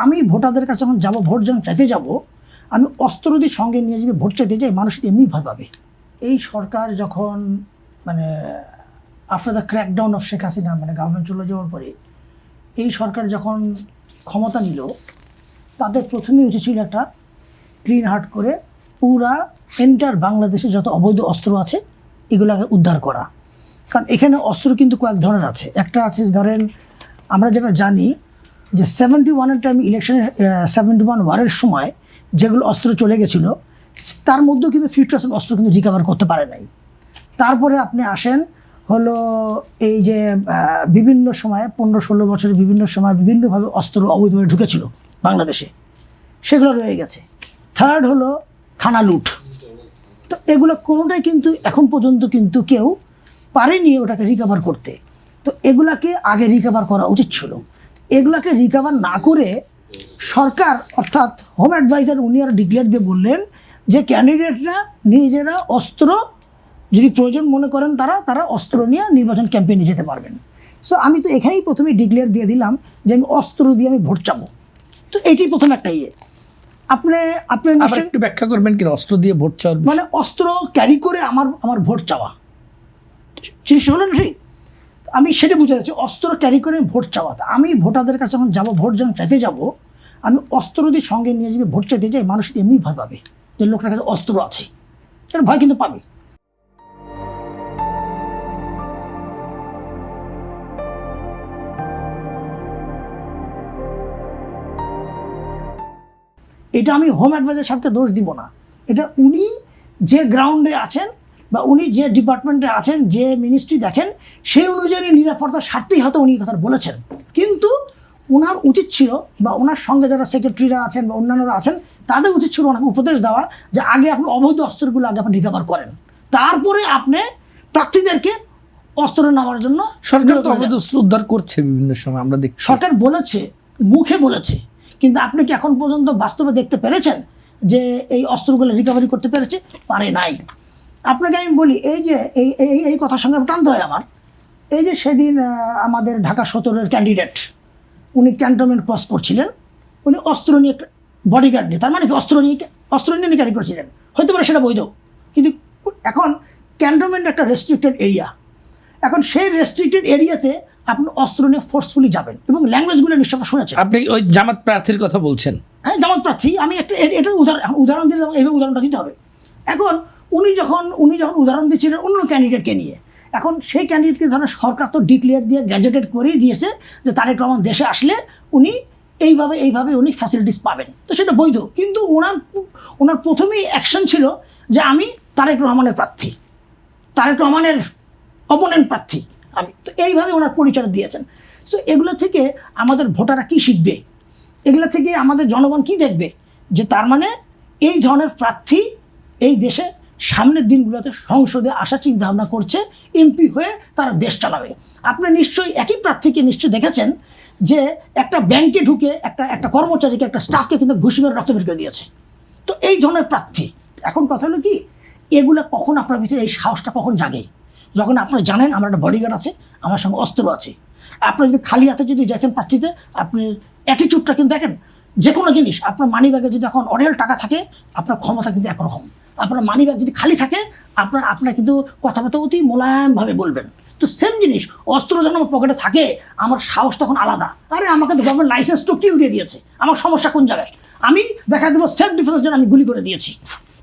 আমি ভোটারদের কাছে যখন যাবো, ভোট যখন চাইতে যাব, আমি অস্ত্র দিয়ে সঙ্গে নিয়ে যদি ভোট চাইতে যাই, মানুষ এমনি ভয় পাবে। এই সরকার যখন মানে after the crackdown of Sheikh Hasina, মানে গভর্নমেন্ট চলে যাওয়ার পরে এই সরকার যখন ক্ষমতা নিল, তাদের প্রথমেই উচিত ছিল একটা ক্লিন হার্ট করে পুরা এন্টার বাংলাদেশে যত অবৈধ অস্ত্র আছে এগুলোকে উদ্ধার করা। কারণ এখানে অস্ত্র কিন্তু কয়েক ধরনের আছে। একটা আছে ধরেন, আমরা যেটা জানি যে 71-এর টাইম ইলেকশনের 71 ওয়ারের সময় যেগুলো অস্ত্র চলে গেছিলো, তার মধ্যেও কিন্তু 50% অস্ত্র কিন্তু রিকভার করতে পারে নাই। তারপরে আপনি আসেন হলো এই যে বিভিন্ন সময়ে 15-16 বছরের বিভিন্ন সময় বিভিন্নভাবে অস্ত্র অবৈধভাবে ঢুকেছিল বাংলাদেশে, সেগুলো রয়ে গেছে। থার্ড হলো থানা লুট। তো এগুলো কোনোটাই কিন্তু এখন পর্যন্ত কিন্তু কেউ পারেনি ওটাকে রিকভার করতে। তো এগুলাকে আগে রিকভার করা উচিত ছিল। এগুলাকে রিকভার না করে সরকার অর্থাৎ হোম অ্যাডভাইজার উনি আর ডিক্লেয়ার দিয়ে বললেন যে ক্যান্ডিডেটরা নিজেরা অস্ত্র যদি প্রয়োজন মনে করেন তারা অস্ত্র নিয়ে নির্বাচন ক্যাম্পেইনে যেতে পারবেন। সো আমি তো এখানেই প্রথমে ডিক্লেয়ার দিয়ে দিলাম যে আমি অস্ত্র দিয়ে আমি ভোট চাবো। তো এইটাই প্রথম একটা আপনি একটু ব্যাখ্যা করবেন কি অস্ত্র দিয়ে ভোট চাওয়া? মানে অস্ত্র ক্যারি করে আমার ভোট চাওয়া, জিনিসটা হলো না ঠিক? আমি সেটা বুঝে যাচ্ছি, অস্ত্র ক্যারি করে ভোট চাওয়া। আমি ভোটারদের কাছে যখন যাবো, ভোট যখন চাইতে যাব, আমি অস্ত্র দিয়ে সঙ্গে নিয়ে যদি ভোট চাইতে যাই, মানুষ এমনি ভয় পাবে যে লোকটার কাছে অস্ত্র আছে। এটা ভয় কিন্তু পাবে। এটা আমি হোম অ্যাডভাইজার সাহেবকে দোষ দিব না। এটা উনি যে গ্রাউন্ডে আছেন বা উনি যে ডিপার্টমেন্টে আছেন, যে মিনিস্ট্রি দেখেন, সেই অনুযায়ী নিরাপত্তার স্বার্থেই হয়তো উনি কথা বলেছেন। কিন্তু ওনার উচিত ছিল, বা ওনার সঙ্গে যারা সেক্রেটারিরা আছেন বা অন্যান্যরা আছেন, তাদের উচিত ছিল ওনাকে উপদেশ দেওয়া যে আগে আপনি অবৈধ অস্ত্রগুলো আগে আপনি রিকভার করেন, তারপরে আপনি প্রার্থীদেরকে অস্ত্র নেওয়ার জন্য। সরকার তো অবৈধ অস্ত্র উদ্ধার করছে বিভিন্ন সময়, আমরা দেখি। সরকার বলেছে, মুখে বলেছে, কিন্তু আপনি কি এখন পর্যন্ত বাস্তবে দেখতে পেরেছেন যে এই অস্ত্রগুলো রিকভারি করতে পেরেছে? পারে নাই। আপনাকে আমি বলি, এই যে এই কথার সঙ্গে টানতে হয় আমার। এই যে সেদিন আমাদের ঢাকা 17-এর ক্যান্ডিডেট, উনি ক্যান্টনমেন্ট ক্রস করছিলেন, উনি অস্ত্র নিয়ে, বডিগার্ড নিয়ে, তার মানে কি অস্ত্র নিয়ে ক্যারি করছিলেন। হয়তো পারে সেটা বৈধ, কিন্তু এখন ক্যান্টনমেন্ট একটা রেস্ট্রিক্টেড এরিয়া। এখন সেই রেস্ট্রিক্টেড এরিয়াতে আপনি অস্ত্র নিয়ে ফোর্সফুলি যাবেন, এবং ল্যাঙ্গুয়েজগুলো নিশ্চয় শুনেছেন। আপনি ওই জামাত প্রার্থীর কথা বলছেন? হ্যাঁ, জামাত প্রার্থী। আমি একটা এটা উদাহরণ দিতে, এইভাবে উদাহরণটা দিতে হবে। এখন উনি যখন উদাহরণ দিচ্ছিলেন অন্য ক্যান্ডিডেটকে নিয়ে, এখন সেই ক্যান্ডিডেটকে ধরেন সরকার তো ডিক্লেয়ার দিয়ে গ্যাজেটেড করেই দিয়েছে যে তারেক রহমান দেশে আসলে উনি এইভাবে উনি ফ্যাসিলিটিস পাবেন, তো সেটা বৈধ। কিন্তু ওনার প্রথমেই অ্যাকশন ছিল যে আমি তারেক রহমানের প্রার্থী, তারেক রহমানের অপোনেন্ট প্রার্থী আমি। তো এইভাবে ওনার পরিচয় দিয়েছেন। সো এগুলো থেকে আমাদের ভোটাররা কী শিখবে? এগুলো থেকে আমাদের জনগণ কি দেখবে? যে তার মানে এই ধরনের প্রার্থী এই দেশে সামনের দিনগুলোতে সংসদে আসার চিন্তা ভাবনা করছে, এমপি হয়ে তারা দেশ চালাবে। আপনি নিশ্চয়ই একই প্রার্থীকে নিশ্চয়ই দেখেছেন যে একটা ব্যাংকে ঢুকে একটা কর্মচারীকে, একটা স্টাফকে কিন্তু ঘুষি মেরে রক্ত বের করে দিয়েছে। তো এই ধরনের প্রার্থী, এখন কথা হলো কি, এগুলো কখন আপনার ভিতরে এই সাহসটা কখন জাগে? যখন আপনারা জানেন আমার একটা বডিগার্ড আছে, আমার সঙ্গে অস্ত্র আছে। আপনার যদি খালি হাতে যদি যেতেন প্রার্থীতে, আপনি অ্যাটিটিউডটা কিন্তু দেখেন, যে কোনো জিনিস আপনার মানি ব্যাগে যদি এখন অঢেল টাকা থাকে, আপনার ক্ষমতা কিন্তু একরকম। আপনার মানি ব্যাগ যদি খালি থাকে, আপনার কিন্তু কথাবার্তা অতি মোলায়েমভাবে বলবেন। তো সেম জিনিস, অস্ত্র যখন আমার পকেটে থাকে, আমার সাহস তখন আলাদা। আরে আমাকে তো গভর্নমেন্ট লাইসেন্স তো কিল দিয়ে দিয়েছে, আমার সমস্যা কোন জায়গায়? আমি দেখা দেবো সেলফ ডিফেন্সের জন্য আমি গুলি করে দিয়েছি।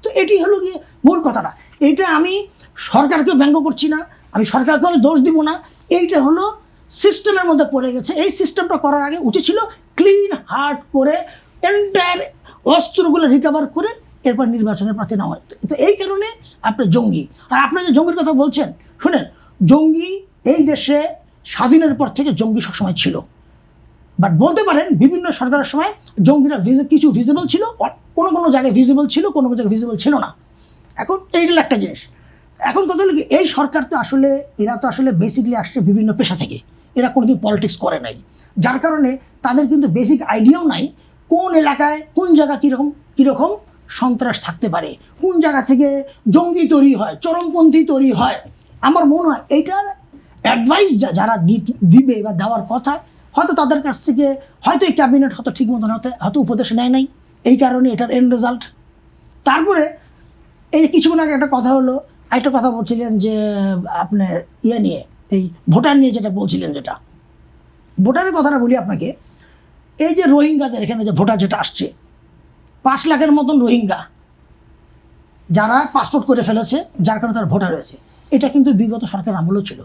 তো এটি হলো গিয়ে মূল কথাটা। এটা আমি সরকারকেও ব্যঙ্গ করছি না, আমি সরকারকেও আমি দোষ দিব না। এইটা হলো সিস্টেমের মধ্যে পড়ে গেছে। এই সিস্টেমটা করার আগে উচিত ছিল ক্লিন হার্ট করে এন্টায়ার অস্ত্রগুলো রিকভার করে এরপর নির্বাচনের প্রার্থী নেওয়া হয়। তো এই কারণে আপনার জঙ্গি, আর আপনার যে জঙ্গির কথা বলছেন, শুনেন, জঙ্গি এই দেশে স্বাধীনের পর থেকে জঙ্গি সবসময় ছিল। বাট বলতে পারেন বিভিন্ন সরকারের সময় জঙ্গিরা কিছু ভিজিবল ছিল, কোনো জায়গায় ভিজিবল ছিল, কোনো জায়গায় ভিজিবল ছিল না। এখন এইটা একটা জিনিস। এখন কথা হলো কি, এই সরকার তো আসলে এরা তো আসলে বেসিকলি আসছে বিভিন্ন পেশা থেকে, এরা কোনোদিন পলিটিক্স করে নাই, যার কারণে তাদের কিন্তু বেসিক আইডিয়াও নাই কোন এলাকায় কোন জায়গা কীরকম সন্ত্রাস থাকতে পারে, কোন জায়গা থেকে জঙ্গি তৈরি হয়, চরমপন্থী তৈরি হয়। আমার মনে হয় এইটার অ্যাডভাইস যারা দিবে বা দেওয়ার কথা, হয়তো তাদের কাছ থেকে হয়তো এই ক্যাবিনেট হয়তো ঠিক মতন হয়তো উপদেশ নেয় নাই, এই কারণে এটার এন্ড রেজাল্ট। তারপরে এই কিছুক্ষণ আগে একটা কথা হলো, একটা কথা বলছিলেন যে আপনার ইয়ে নিয়ে, এই ভোটার নিয়ে যেটা বলছিলেন, যেটা ভোটারের কথাটা বলি আপনাকে। এই যে রোহিঙ্গাদের এখানে যে ভোটার যেটা আসছে 5 লাখের মতন রোহিঙ্গা যারা পাসপোর্ট করে ফেলেছে, যার কারণে তারা ভোটার হয়েছে, এটা কিন্তু বিগত সরকার আমলও ছিল।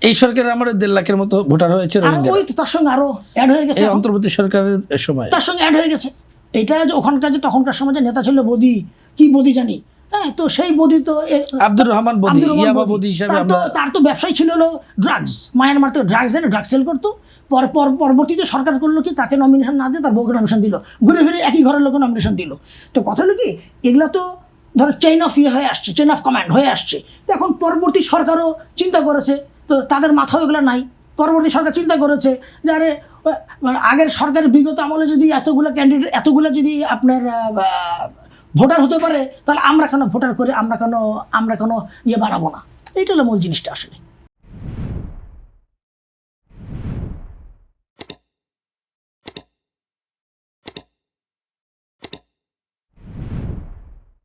এই সরকারের আমার 1.5 লাখের মতো ভোটার হয়েছে আর রোহিঙ্গা, ওই তো তার সঙ্গে আরো অ্যাড হয়ে গেছে, এই অন্তর্বর্তী সরকারের সময় তার সঙ্গে অ্যাড হয়ে গেছে। এটা যে ওখানকার যে তখনকার সময় যে নেতা ছিল বদি, কি বদি জানি, হ্যাঁ, তো সেই বদি তো আব্দুর রহমান বদি, আব্দুর রহমান ইয়াবা বদি। বদি হিসাবে তার তো- আমরা তার তো ব্যবসায় ছিল হলো ড্রাগস, মায়ানমার থেকে ড্রাগস এনে ড্রাগস সেল করতো। পরবর্তীতে সরকার করলো কি, তাকে নমিনেশন না দিয়ে তার বউকে নমিনেশন দিল, ঘুরে ফিরে একই ঘরের লোক নমিনেশন দিল। তো কথা হলো কি, এগুলা তো ধরো চেইন অফ ইয়ে হয়ে আসছে, চেইন অফ কমান্ড হয়ে আসছে। তো এখন পরবর্তী সরকারও চিন্তা করেছে, তো তাদের মাথাও এগুলো নাই। পরবর্তী সরকার চিন্তা করেছে যে আরে আগের সরকারের বিগত আমলে যদি এতগুলো ক্যান্ডিডেট, এতগুলো যদি আপনার ভোটার হতে পারে, তাহলে আমরা কেন ভোটার করে আমরা কেন ইয়ে বাড়াবো না। এইটা হলো মূল জিনিসটা আসলে।